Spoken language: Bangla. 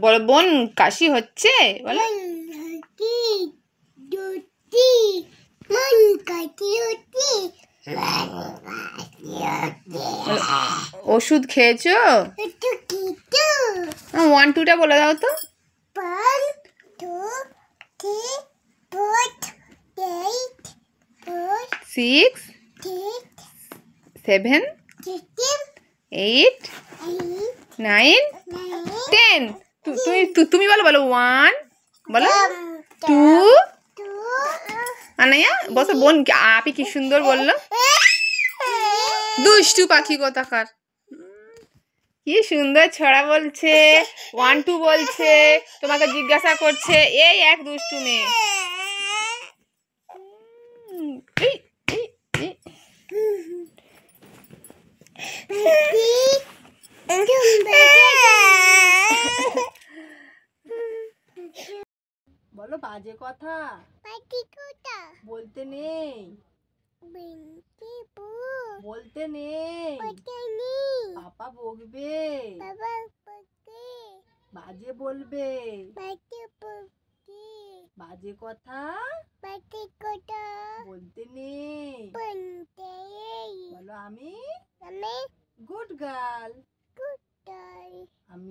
বলো বোন কাশি হচ্ছে বলো। ওষুধ খেয়েছো? 1 2টা বলে দাও তো। 1 2 3 4 6 7 8 9 10 তুমি বলো বলো 1 বলো 2 আনায়া বসো বোন আপি কি সুন্দর বললো। দুষ্টু পাখি কোথাকার কি সুন্দর ছড়া বলছে 1 2 বলছে তোমাকে জিজ্ঞাসা করছে এই এক দুষ্টু মেয়ে। বলো বাজে কথা বলতে নেই বলতে নেই পাপা বকবে বাজে বলবে বাজে কথা বলতে নেই বলো আমি গুড গার্ল আমি